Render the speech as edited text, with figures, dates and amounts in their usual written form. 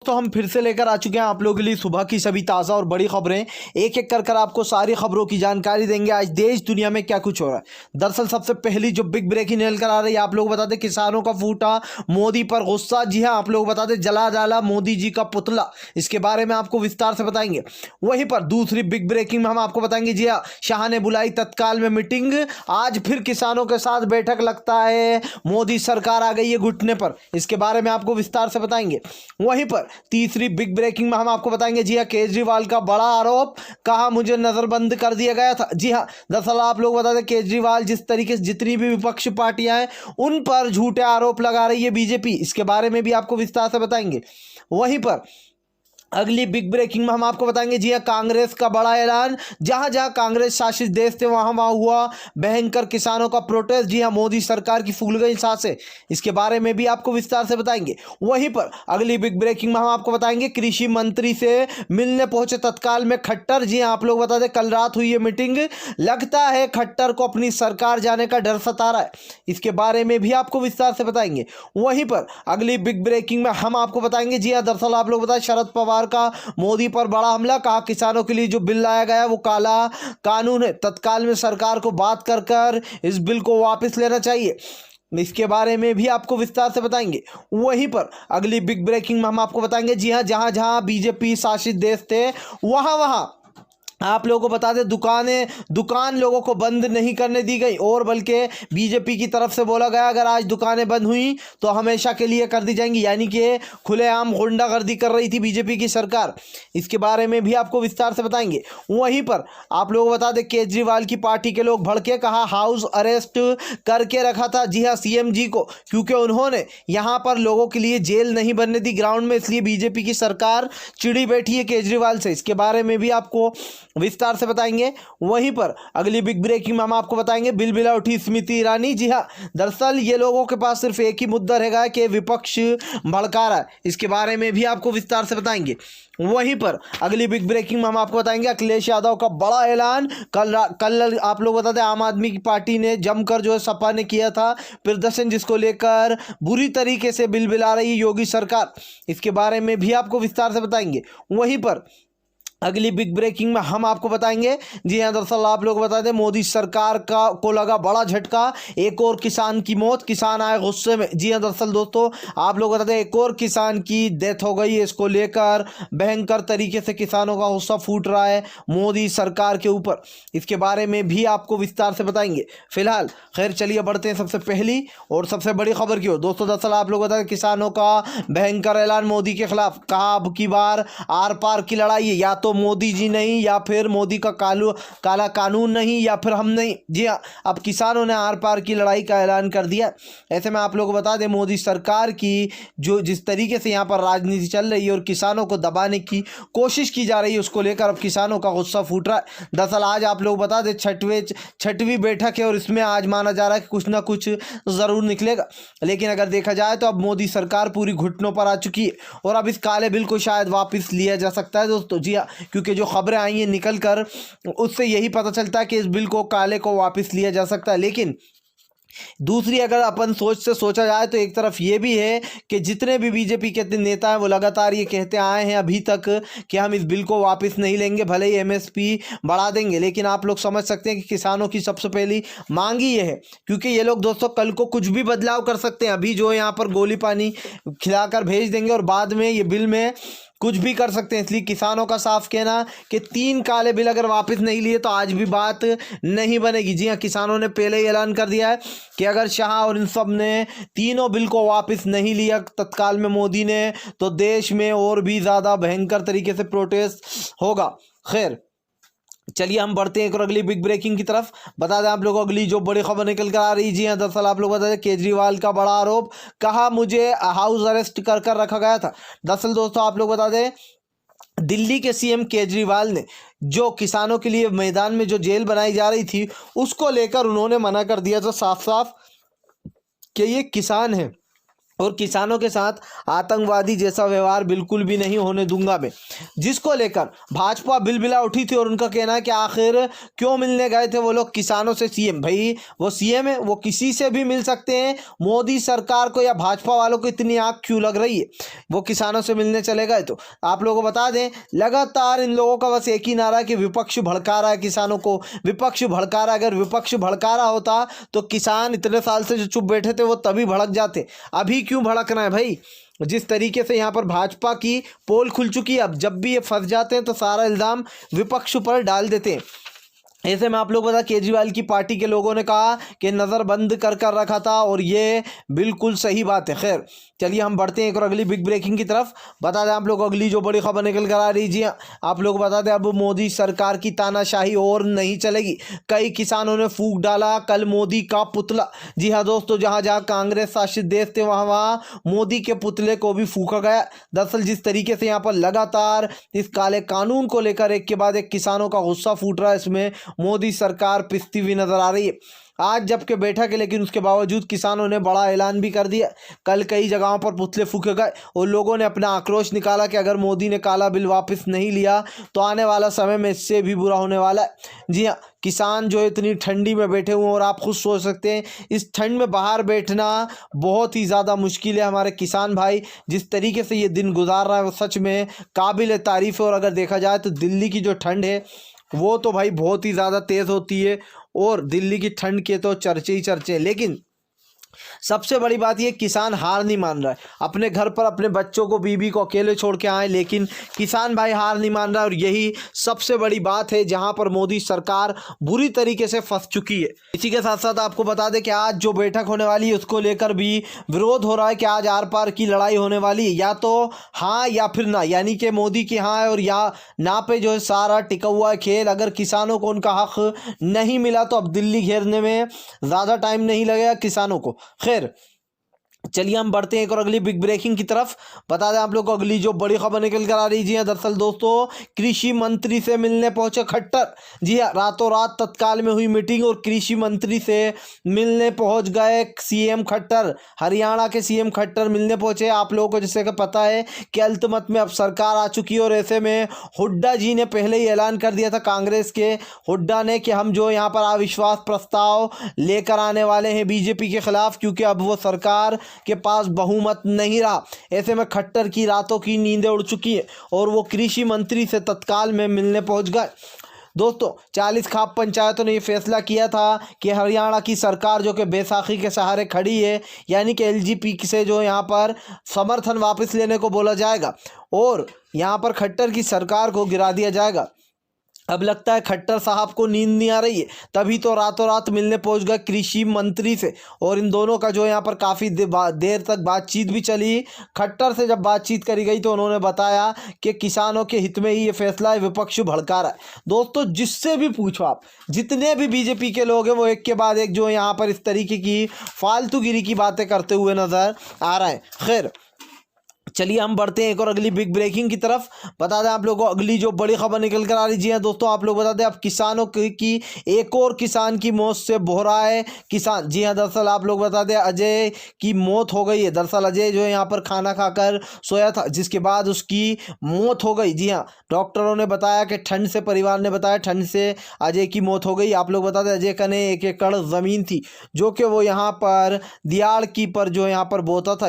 तो हम फिर से लेकर आ चुके हैं आप लोगों के लिए सुबह की सभी ताज़ा और बड़ी खबरें। एक एक कर आपको सारी खबरों की जानकारी देंगे आज देश दुनिया में क्या कुछ हो रहा है। दरअसल सबसे पहली जो बिग ब्रेकिंग निकल कर आ रही है, आप लोग बता दें किसानों का फूटा मोदी पर गुस्सा। जी हां, आप लोग बता दें जला डाला मोदी जी का पुतला। इसके बारे में आपको विस्तार से बताएंगे। वहीं पर दूसरी बिग ब्रेकिंग में हम आपको बताएंगे, जी हां, शाह ने बुलाई तत्काल में मीटिंग। आज फिर किसानों के साथ बैठक, लगता है मोदी सरकार आ गई है घुटने पर। इसके बारे में आपको विस्तार से बताएंगे। वहीं पर तीसरी बिग ब्रेकिंग में हम आपको बताएंगे, जी हां, केजरीवाल का बड़ा आरोप, कहा मुझे नजरबंद कर दिया गया था। जी हां, दरअसल आप लोग बता दें केजरीवाल जिस तरीके से जितनी भी विपक्ष पार्टियां हैं उन पर झूठे आरोप लगा रही है बीजेपी। इसके बारे में भी आपको विस्तार से बताएंगे। वहीं पर अगली बिग ब्रेकिंग में हम आपको बताएंगे, जी हां, कांग्रेस का बड़ा ऐलान। जहां जहां कांग्रेस शासित देश थे वहां वहां हुआ भयंकर किसानों का प्रोटेस्ट। जी हां, मोदी सरकार की फूल गई सांसें। इसके बारे में भी आपको विस्तार से बताएंगे। वहीं पर अगली बिग ब्रेकिंग में हम आपको बताएंगे, कृषि मंत्री से मिलने पहुंचे तत्काल में खट्टर। जी हां, आप लोग बता दें कल रात हुई है मीटिंग। लगता है खट्टर को अपनी सरकार जाने का डर सता रहा है। इसके बारे में भी आपको विस्तार से बताएंगे। वहीं पर अगली बिग ब्रेकिंग में हम आपको बताएंगे, जी हां, दरअसल आप लोग बताएं शरद पवार का मोदी पर बड़ा हमला। कहा किसानों के लिए जो बिल लाया गया वो काला कानून है, तत्काल में सरकार को बात कर इस बिल को वापस लेना चाहिए। इसके बारे में भी आपको विस्तार से बताएंगे। वहीं पर अगली बिग ब्रेकिंग में हम आपको बताएंगे, जी हां, जहां जहां बीजेपी शासित देश थे वहां वहां आप लोगों को बता दें दुकान लोगों को बंद नहीं करने दी गई, और बल्कि बीजेपी की तरफ से बोला गया अगर आज दुकानें बंद हुई तो हमेशा के लिए कर दी जाएंगी। यानी कि खुलेआम गुंडागर्दी कर रही थी बीजेपी की सरकार। इसके बारे में भी आपको विस्तार से बताएंगे। वहीं पर आप लोगों को बता दें केजरीवाल की पार्टी के लोग भड़के, कहा हाउस अरेस्ट करके रखा था। जी हाँ, सीएम जी को, क्योंकि उन्होंने यहाँ पर लोगों के लिए जेल नहीं बनने दी ग्राउंड में, इसलिए बीजेपी की सरकार चिड़ी बैठी है केजरीवाल से। इसके बारे में भी आपको विस्तार से बताएंगे। वहीं पर अगली बिग ब्रेकिंग में हम आपको बताएंगे, बिलबिला उठी स्मृति ईरानी। जी हां, दरअसल ये लोगों के पास सिर्फ एक ही मुद्दा रहेगा कि विपक्ष भड़का रहा है। इसके बारे में भी आपको विस्तार से बताएंगे। वहीं पर अगली बिग ब्रेकिंग में हम आपको बताएंगे, अखिलेश यादव का बड़ा ऐलान। कल आप लोग बता दें आम आदमी की पार्टी ने जमकर जो है सपा ने किया था प्रदर्शन, जिसको लेकर बुरी तरीके से बिलबिला रही योगी सरकार। इसके बारे में भी आपको विस्तार से बताएंगे। वहीं पर अगली बिग ब्रेकिंग में हम आपको बताएंगे, जी हां, दरअसल आप लोग बता दें मोदी सरकार को लगा बड़ा झटका। एक और किसान की मौत, किसान आए गुस्से में। जी हां, दरअसल दोस्तों आप लोग बता दें एक और किसान की डेथ हो गई है। इसको लेकर भयंकर तरीके से किसानों का गुस्सा फूट रहा है मोदी सरकार के ऊपर। इसके बारे में भी आपको विस्तार से बताएंगे। फिलहाल खैर चलिए बढ़ते हैं सबसे पहली और सबसे बड़ी खबर की ओर। दोस्तों दरअसल आप लोग बता दें किसानों का भयंकर ऐलान मोदी के खिलाफ। कहा अब की बार आर पार की लड़ाई है, या तो मोदी जी नहीं, या फिर मोदी का काला कानून नहीं, या फिर हम नहीं। जी हाँ, अब किसानों ने आर पार की लड़ाई का ऐलान कर दिया। ऐसे में आप लोगों को बता दें मोदी सरकार की जो जिस तरीके से यहाँ पर राजनीति चल रही है और किसानों को दबाने की कोशिश की जा रही है, उसको लेकर अब किसानों का गुस्सा फूट रहा है। दरअसल आज आप लोग बता दें छठवीं बैठक है और इसमें आज माना जा रहा है कि कुछ ना कुछ ज़रूर निकलेगा। लेकिन अगर देखा जाए तो अब मोदी सरकार पूरी घुटनों पर आ चुकी है और अब इस काले बिल को शायद वापस लिया जा सकता है दोस्तों। जी हाँ, क्योंकि जो खबरें आई हैं निकल कर उससे यही पता चलता है कि इस बिल को काले को वापस लिया जा सकता है। लेकिन दूसरी अगर अपन सोचा जाए तो एक तरफ ये भी है कि जितने भी बीजेपी के नेता हैं वो लगातार ये कहते आए हैं अभी तक कि हम इस बिल को वापस नहीं लेंगे, भले ही एमएसपी बढ़ा देंगे। लेकिन आप लोग समझ सकते हैं कि किसानों की सबसे पहली मांग ही ये है, क्योंकि ये लोग दोस्तों कल को कुछ भी बदलाव कर सकते हैं। अभी जो यहाँ पर गोली पानी खिलाकर भेज देंगे और बाद में ये बिल में कुछ भी कर सकते हैं। इसलिए किसानों का साफ कहना कि 3 काले बिल अगर वापस नहीं लिए तो आज भी बात नहीं बनेगी। जी हाँ, किसानों ने पहले ही ऐलान कर दिया है कि अगर शाह और इन सब ने तीनों बिल को वापस नहीं लिया तत्काल में मोदी ने, तो देश में और भी ज़्यादा भयंकर तरीके से प्रोटेस्ट होगा। खैर चलिए हम बढ़ते हैं एक और अगली बिग ब्रेकिंग की तरफ। बता दें आप लोगों को अगली जो बड़ी खबर निकल कर आ रही। जी हाँ, दरअसल आप लोग बता दें केजरीवाल का बड़ा आरोप। कहा मुझे हाउस अरेस्ट कर रखा गया था। दरअसल दोस्तों आप लोग बता दें दिल्ली के सीएम केजरीवाल ने जो किसानों के लिए मैदान में जो जेल बनाई जा रही थी उसको लेकर उन्होंने मना कर दिया था साफ साफ कि ये किसान है और किसानों के साथ आतंकवादी जैसा व्यवहार बिल्कुल भी नहीं होने दूंगा मैं। जिसको लेकर भाजपा बिलबिला उठी थी और उनका कहना है कि आखिर क्यों मिलने गए थे वो लोग किसानों से सीएम। भाई वो सीएम है, वो किसी से भी मिल सकते हैं। मोदी सरकार को या भाजपा वालों को इतनी आग क्यों लग रही है वो किसानों से मिलने चले गए? तो आप लोगों को बता दें, लगातार इन लोगों का बस एक ही नारा है कि विपक्ष भड़का रहा है किसानों को, विपक्ष भड़का रहा है। अगर विपक्ष भड़का रहा होता तो किसान इतने साल से जो चुप बैठे थे वो तभी भड़क जाते। अभी क्यों भड़कना है भाई? जिस तरीके से यहाँ पर भाजपा की पोल खुल चुकी है, अब जब भी ये फंस जाते हैं तो सारा इल्ज़ाम विपक्ष पर डाल देते हैं। ऐसे में आप लोग बता, केजरीवाल की पार्टी के लोगों ने कहा कि नज़र बंद कर कर रखा था और ये बिल्कुल सही बात है। खैर चलिए हम बढ़ते हैं एक और अगली बिग ब्रेकिंग की तरफ। बता दें आप लोग अगली जो बड़ी खबर निकल कर आ रही, जी हाँ, आप लोग बता दें अब मोदी सरकार की तानाशाही और नहीं चलेगी। कई किसानों ने फूंक डाला कल मोदी का पुतला। जी हाँ दोस्तों, जहाँ जहाँ कांग्रेस शासित देश थे वहाँ वहाँ मोदी के पुतले को भी फूंका गया। दरअसल जिस तरीके से यहाँ पर लगातार इस काले कानून को लेकर एक के बाद एक किसानों का गुस्सा फूट रहा है, इसमें मोदी सरकार पिसती हुई नजर आ रही है। आज जबकि बैठक है लेकिन उसके बावजूद किसानों ने बड़ा ऐलान भी कर दिया। कल कई जगहों पर पुतले फूके गए और लोगों ने अपना आक्रोश निकाला कि अगर मोदी ने काला बिल वापस नहीं लिया तो आने वाला समय में इससे भी बुरा होने वाला है। जी हाँ, किसान जो इतनी ठंडी में बैठे हुए हैं और आप खुद सोच सकते हैं इस ठंड में बाहर बैठना बहुत ही ज़्यादा मुश्किल है। हमारे किसान भाई जिस तरीके से ये दिन गुजार रहा है वो सच में काबिल तारीफ़ है। और अगर देखा जाए तो दिल्ली की जो ठंड है वो तो भाई बहुत ही ज़्यादा तेज़ होती है और दिल्ली की ठंड के तो चर्चे ही चर्चे हैं। लेकिन सबसे बड़ी बात ये, किसान हार नहीं मान रहा है। अपने घर पर अपने बच्चों को, बीबी को अकेले छोड़ के आए, लेकिन किसान भाई हार नहीं मान रहा है। और यही सबसे बड़ी बात है जहां पर मोदी सरकार बुरी तरीके से फंस चुकी है। इसी के साथ साथ आपको बता दें कि आज जो बैठक होने वाली है उसको लेकर भी विरोध हो रहा है कि आज आर पार की लड़ाई होने वाली है, या तो हाँ या फिर ना, यानी कि मोदी की हाँ है और या ना पे जो है सारा टिका हुआ है खेल। अगर किसानों को उनका हक नहीं मिला तो अब दिल्ली घेरने में ज़्यादा टाइम नहीं लगेगा किसानों को। खैर चलिए हम बढ़ते हैं एक और अगली बिग ब्रेकिंग की तरफ। बता दें आप लोग को अगली जो बड़ी खबर निकल कर आ रही, जी हाँ, दरअसल दोस्तों कृषि मंत्री से मिलने पहुंचे खट्टर। जी हाँ, रातों रात तत्काल में हुई मीटिंग और कृषि मंत्री से मिलने पहुंच गए सीएम खट्टर। हरियाणा के सीएम खट्टर मिलने पहुंचे। आप लोगों को जैसे कि पता है कि अल्तमत में अब सरकार आ चुकी है और ऐसे में हुड्डा जी ने पहले ही ऐलान कर दिया था, कांग्रेस के हुड्डा ने, कि हम जो यहाँ पर अविश्वास प्रस्ताव लेकर आने वाले हैं बीजेपी के खिलाफ, क्योंकि अब वो सरकार के पास बहुमत नहीं रहा। ऐसे में खट्टर की रातों की नींदें उड़ चुकी है और वो कृषि मंत्री से तत्काल में मिलने पहुंच गए। दोस्तों 40 खाप पंचायतों ने ये फैसला किया था कि हरियाणा की सरकार जो कि बैसाखी के सहारे खड़ी है, यानी कि एलजीपी से जो यहाँ पर समर्थन वापस लेने को बोला जाएगा और यहाँ पर खट्टर की सरकार को गिरा दिया जाएगा। अब लगता है खट्टर साहब को नींद नहीं आ रही है, तभी तो रातों रात मिलने पहुंच गए कृषि मंत्री से। और इन दोनों का जो यहाँ पर काफ़ी देर तक बातचीत भी चली। खट्टर से जब बातचीत करी गई तो उन्होंने बताया कि किसानों के हित में ही ये फैसला है, विपक्ष भड़का रहा है। दोस्तों जिससे भी पूछो आप, जितने भी बीजेपी के लोग हैं वो एक के बाद एक जो यहाँ पर इस तरीके की फालतूगिरी की बातें करते हुए नजर आ रहा है। खैर चलिए हम बढ़ते हैं एक और अगली बिग ब्रेकिंग की तरफ। बता दें आप लोगों को अगली जो बड़ी खबर निकल कर आ रही, जी हाँ दोस्तों, आप लोग बता दें अब किसानों की एक और किसान की मौत से बो रहा है किसान। जी हाँ, दरअसल आप लोग बता दें अजय की मौत हो गई है। दरअसल अजय जो है यहाँ पर खाना खाकर सोया था जिसके बाद उसकी मौत हो गई। जी हाँ, डॉक्टरों ने बताया कि ठंड से, परिवार ने बताया ठंड से अजय की मौत हो गई। आप लोग बता दें अजय कने 1 एकड़ ज़मीन थी जो कि वो यहाँ पर दियाड़ की पर जो यहाँ पर बोता था।